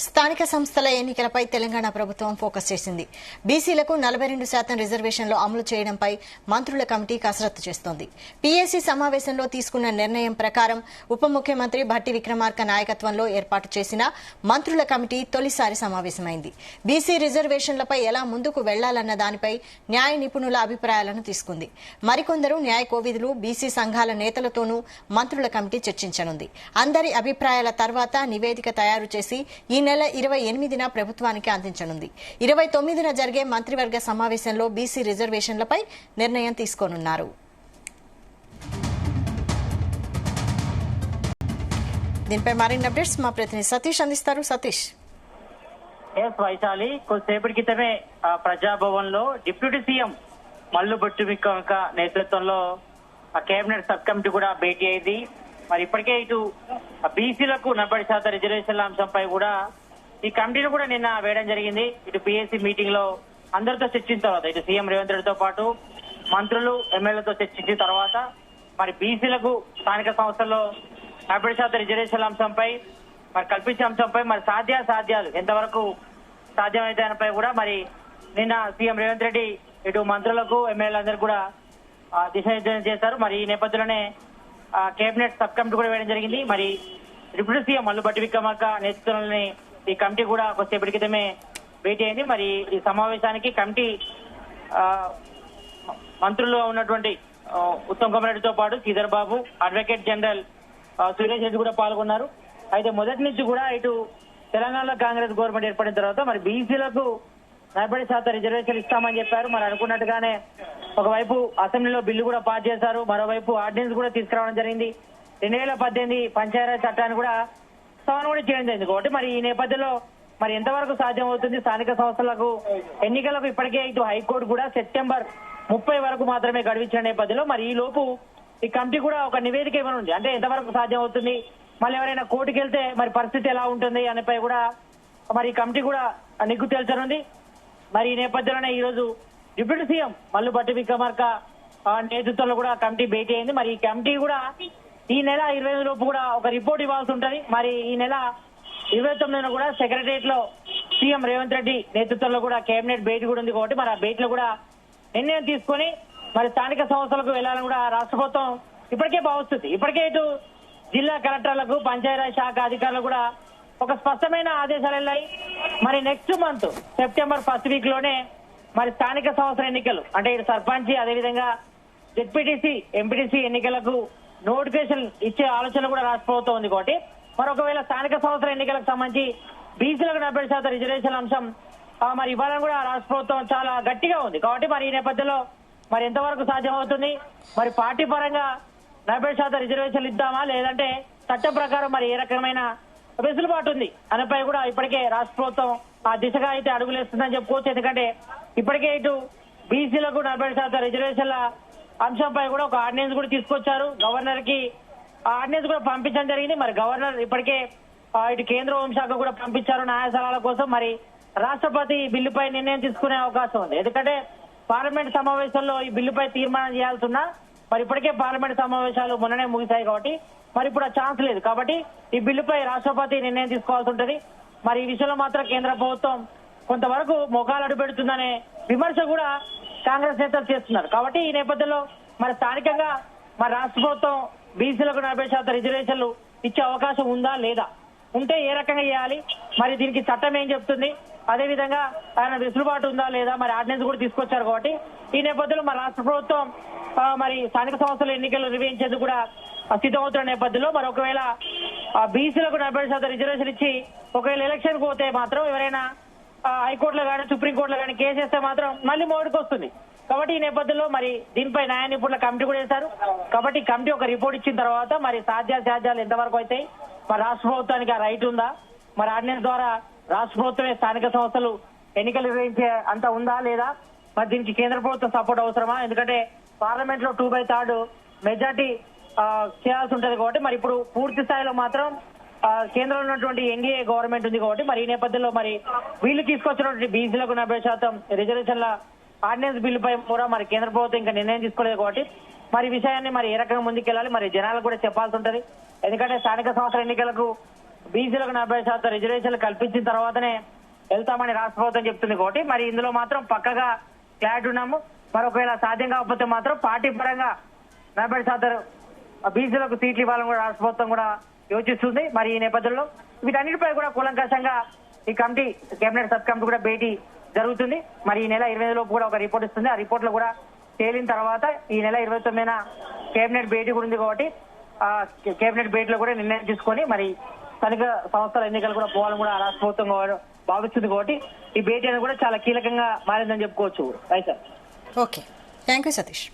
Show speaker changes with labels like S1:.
S1: స్థానిక సంస్థల ఎన్నికలపై తెలంగాణ ప్రభుత్వం ఫోకస్ చేసింది. బీసీలకు 42% రిజర్వేషన్లు అమలు చేయడంపై మంత్రుల కమిటీ కసరత్తు చేస్తోంది. పీఏసీ సమావేశంలో తీసుకున్న నిర్ణయం ప్రకారం ఉప ముఖ్యమంత్రి భట్టి విక్రమార్క నాయకత్వంలో ఏర్పాటు చేసిన మంత్రుల కమిటీ తొలిసారి సమావేశమైంది. బీసీ రిజర్వేషన్లపై ఎలా ముందుకు వెళ్లాలన్న దానిపై న్యాయ నిపుణుల అభిప్రాయాలను తీసుకుంది. మరికొందరు న్యాయ కోవిదులు, బీసీ సంఘాల నేతలతోనూ మంత్రుల కమిటీ చర్చించనుంది. అందరి అభిప్రాయాల తర్వాత నివేదిక తయారు చేసి ఈ నెల 28న ప్రభుత్వానికి అందించనుంది. 29న జరిగే మంత్రివర్గ సమావేశంలో బీసీ రిజర్వేషన్లపై నిర్ణయం తీసుకోనున్నారు. దీనిపై మరిన్ని అప్డేట్స్ మా ప్రతినిధి సతీష్ అందిస్తారు. సతీష్.
S2: వైశాలి, కొద్దిసేపటి క్రితమే ప్రజాభవన్ లో డిప్యూటీ సీఎం మల్లు భట్టి విక్రమార్క నేతృత్వంలో కేబినెట్ సబ్ కమిటీ కూడా భేటీ అయింది. మరి ఇప్పటికే ఇటు బీసీలకు 40% రిజర్వేషన్ల అంశంపై కూడా ఈ కమిటీని కూడా నిన్న వేయడం జరిగింది. ఇటు పీఏసీ మీటింగ్ లో అందరితో చర్చించిన తర్వాత ఇటు సీఎం రేవంత్ రెడ్డితో పాటు మంత్రులు, ఎమ్మెల్యేలతో చర్చించిన తర్వాత మరి బీసీలకు స్థానిక సంస్థల్లో 40% రిజర్వేషన్ల అంశంపై మరి కల్పించే అంశంపై మరి సాధ్యాలు ఎంతవరకు సాధ్యమైతే దానిపై కూడా మరి నిన్న సీఎం రేవంత్ రెడ్డి ఇటు మంత్రులకు, ఎమ్మెల్యేలందరూ కూడా దిశానిర్దేశం చేశారు. మరి ఈ నేపథ్యంలోనే కేబినెట్ సబ్ కమిటీ కూడా వేయడం జరిగింది. మరి డిప్యూటీ సీఎం మల్లు భట్టి విక్రమార్క నేతృత్వంలోని ఈ కమిటీ కూడా కొద్దిసేపటి క్రితమే భేటీ అయింది. మరి ఈ సమావేశానికి కమిటీ మంత్రులు ఉన్నటువంటి ఉత్తమ్ కుమార్ రెడ్డితో పాటు శ్రీధర్ బాబు, అడ్వకేట్ జనరల్ సురేష్ రెడ్డి కూడా పాల్గొన్నారు. అయితే మొదటి నుంచి కూడా ఇటు తెలంగాణలో కాంగ్రెస్ గవర్నమెంట్ ఏర్పడిన తర్వాత మరి బీసీలకు 40% రిజర్వేషన్ ఇస్తామని చెప్పారు. మరి అనుకున్నట్టుగానే ఒకవైపు అసెంబ్లీలో బిల్లు కూడా పాస్ చేశారు, మరోవైపు ఆర్డినెన్స్ కూడా తీసుకురావడం జరిగింది. 2018 పంచాయతీరాజ్ చట్టాన్ని కూడా సవరణ కూడా చేయడం జరిగింది. కాబట్టి మరి ఈ నేపథ్యంలో మరి ఎంతవరకు సాధ్యం అవుతుంది? స్థానిక సంస్థలకు ఎన్నికలకు ఇప్పటికే ఇటు హైకోర్టు కూడా సెప్టెంబర్ 30 వరకు మాత్రమే గడువించిన నేపథ్యంలో మరి ఈ లోపు ఈ కమిటీ కూడా ఒక నివేదిక ఇవ్వనుంది. అంటే ఎంతవరకు సాధ్యం అవుతుంది, మళ్ళీ ఎవరైనా కోర్టుకు వెళ్తే మరి పరిస్థితి ఎలా ఉంటుంది అనేపై కూడా మరి ఈ కమిటీ కూడా నిగ్గు తేల్చనుంది. మరి ఈ నేపథ్యంలోనే ఈ రోజు డిప్యూటీ సీఎం మల్లు భట్టి విక్రమార్క నేతృత్వంలో కూడా కమిటీ భేటీ అయింది. మరి ఈ కమిటీ కూడా ఈ నెల 25 లోపు కూడా ఒక రిపోర్ట్ ఇవ్వాల్సి ఉంటది. మరి ఈ నెల 29న కూడా సెక్రటరియట్ లో సీఎం రేవంత్ రెడ్డి నేతృత్వంలో కూడా కేబినెట్ భేటీ కూడా ఉంది. కాబట్టి మరి ఆ భేటీలో కూడా నిర్ణయం తీసుకొని మరి స్థానిక సంస్థలకు వెళ్లాలని కూడా రాష్ట్ర ప్రభుత్వం ఇప్పటికే భావిస్తుంది. ఇప్పటికే ఇటు జిల్లా కలెక్టర్లకు, పంచాయతీరాజ్ శాఖ అధికారులకు కూడా ఒక స్పష్టమైన ఆదేశాలు వెళ్ళాయి. మరి next month September 1st week లోనే మరి స్థానిక సంస్థల ఎన్నికలు అంటే ఇటు సర్పంచ్, అదేవిధంగా జెడ్పీటీసీ, ఎంపీటీసీ ఎన్నికలకు నోటిఫికేషన్ ఇచ్చే ఆలోచన కూడా రాష్ట్ర ప్రభుత్వం ఉంది. కాబట్టి మరి ఒకవేళ స్థానిక సంస్థల ఎన్నికలకు సంబంధించి బీసీలకు 40% రిజర్వేషన్ అంశం మరి ఇవ్వాలని కూడా రాష్ట్ర ప్రభుత్వం చాలా గట్టిగా ఉంది. కాబట్టి మరి ఈ నేపథ్యంలో మరి ఎంతవరకు సాధ్యం అవుతుంది, మరి పార్టీ పరంగా 40% రిజర్వేషన్లు ఇద్దామా లేదంటే చట్టం ప్రకారం మరి ఏ రకమైన వెసులుబాటు ఉంది అనిపై కూడా ఇప్పటికే రాష్ట్ర ప్రభుత్వం ఆ దిశగా అయితే అడుగులేస్తుందని చెప్పుకోవచ్చు. ఎందుకంటే ఇప్పటికే ఇటు బీసీలకు 40% రిజర్వేషన్ల అంశంపై కూడా ఒక ఆర్డినెన్స్ కూడా తీసుకొచ్చారు. గవర్నర్ కి ఆర్డినెన్స్ కూడా పంపించడం జరిగింది. మరి గవర్నర్ ఇప్పటికే ఇటు కేంద్ర హోంశాఖ కూడా పంపించారు న్యాయ సలహాల కోసం. మరి రాష్ట్రపతి బిల్లుపై నిర్ణయం తీసుకునే అవకాశం ఉంది. ఎందుకంటే పార్లమెంట్ సమావేశంలో ఈ బిల్లుపై తీర్మానం చేయాల్సి ఉన్నా మరి ఇప్పటికే పార్లమెంట్ సమావేశాలు మొన్ననే ముగిశాయి. కాబట్టి మరి ఇప్పుడు ఆ ఛాన్స్ లేదు. కాబట్టి ఈ బిల్లుపై రాష్ట్రపతి నిర్ణయం తీసుకోవాల్సి ఉంటుంది. మరి ఈ విషయంలో మాత్రం కేంద్ర ప్రభుత్వం కొంతవరకు మొఖాలు అడుపెడుతుందనే విమర్శ కూడా కాంగ్రెస్ నేతలు చేస్తున్నారు. కాబట్టి ఈ నేపథ్యంలో మరి స్థానికంగా మరి రాష్ట్ర ప్రభుత్వం బీసీలకు 40% రిజర్వేషన్లు ఇచ్చే అవకాశం ఉందా లేదా, ఉంటే ఏ రకంగా చేయాలి, మరి దీనికి చట్టం ఏం చెప్తుంది, అదేవిధంగా ఆయన వెసులుబాటు ఉందా లేదా, మరి ఆర్డినెన్స్ కూడా తీసుకొచ్చారు. కాబట్టి ఈ నేపథ్యంలో మరి రాష్ట్ర ప్రభుత్వం మరి స్థానిక సంస్థల ఎన్నికలు నిర్వహించేందుకు కూడా సిద్ధమవుతున్న నేపథ్యంలో మరి ఒకవేళ బీసీలకు 40% రిజర్వేషన్ ఇచ్చి ఒకవేళ ఎలక్షన్ పోతే మాత్రం ఎవరైనా హైకోర్టులో కానీ సుప్రీంకోర్టులో కానీ కేసు వేస్తే మాత్రం మళ్ళీ మోడీకి వస్తుంది. కాబట్టి ఈ నేపథ్యంలో మరి దీనిపై న్యాయ నిపుణుల కమిటీ కూడా వేశారు. కాబట్టి కమిటీ ఒక రిపోర్ట్ ఇచ్చిన తర్వాత మరి సాధ్యాలు ఎంతవరకు అవుతాయి, మరి రాష్ట్ర ప్రభుత్వానికి ఆ రైట్ ఉందా, మరి ఆర్డినెన్స్ ద్వారా రాష్ట్ర ప్రభుత్వమే స్థానిక సంస్థలు ఎన్నికలు నిర్వహించే అంత ఉందా లేదా, మరి దీనికి కేంద్ర ప్రభుత్వం సపోర్ట్ అవసరమా? ఎందుకంటే పార్లమెంట్ లో 2/3 మెజార్టీ చేయాల్సి ఉంటది. కాబట్టి మరి ఇప్పుడు పూర్తి స్థాయిలో మాత్రం కేంద్రంలో ఉన్నటువంటి ఎన్డీఏ గవర్నమెంట్ ఉంది. కాబట్టి మరి ఈ నేపథ్యంలో మరి వీళ్ళు తీసుకొచ్చినటువంటి బీసీలకు 40% రిజర్వేషన్ల ఆర్డినెన్స్ బిల్లుపై కూడా మరి కేంద్ర ప్రభుత్వం ఇంకా నిర్ణయం తీసుకోలేదు. కాబట్టి మరి విషయాన్ని మరి ఏ రకంగా ముందుకెళ్లాలి, మరి జనాలకు కూడా చెప్పాల్సి ఉంటది. ఎందుకంటే స్థానిక సంస్థల ఎన్నికలకు బీసీలకు 40% రిజర్వేషన్లు కల్పించిన తర్వాతనే వెళ్తామని రాష్ట్ర ప్రభుత్వం చెప్తుంది కాబట్టి మరి ఇందులో మాత్రం పక్కగా క్లారిటీ ఉన్నాము. మరి ఒకవేళ సాధ్యం కాకపోతే మాత్రం పార్టీ పరంగా 40% బీసీలకు సీట్లు ఇవ్వాలని కూడా రాష్ట్ర ప్రభుత్వం కూడా యోచిస్తుంది. మరి ఈ నేపథ్యంలో వీటన్నిటిపై కూడా కూలంకషంగా ఈ కమిటీ కేబినెట్ సబ్ కమిటీ కూడా భేటీ జరుగుతుంది. మరి ఈ నెల 25 లోపు కూడా ఒక రిపోర్ట్ ఇస్తుంది. ఆ రిపోర్ట్ లో కూడా తేలిన తర్వాత ఈ నెల 29న కేబినెట్ భేటీ కూడా ఉంది కాబట్టి ఆ కేబినెట్ భేటీలో కూడా నిర్ణయం తీసుకొని మరి స్థానిక సంస్థల ఎన్నికలు కూడా పోవాలని కూడా రాష్ట్ర ప్రభుత్వం భావిస్తుంది కాబట్టి ఈ భేటీ అనేది కూడా చాలా కీలకంగా మారిందని చెప్పుకోవచ్చు. Right sir.
S1: Okay, thank you Satish.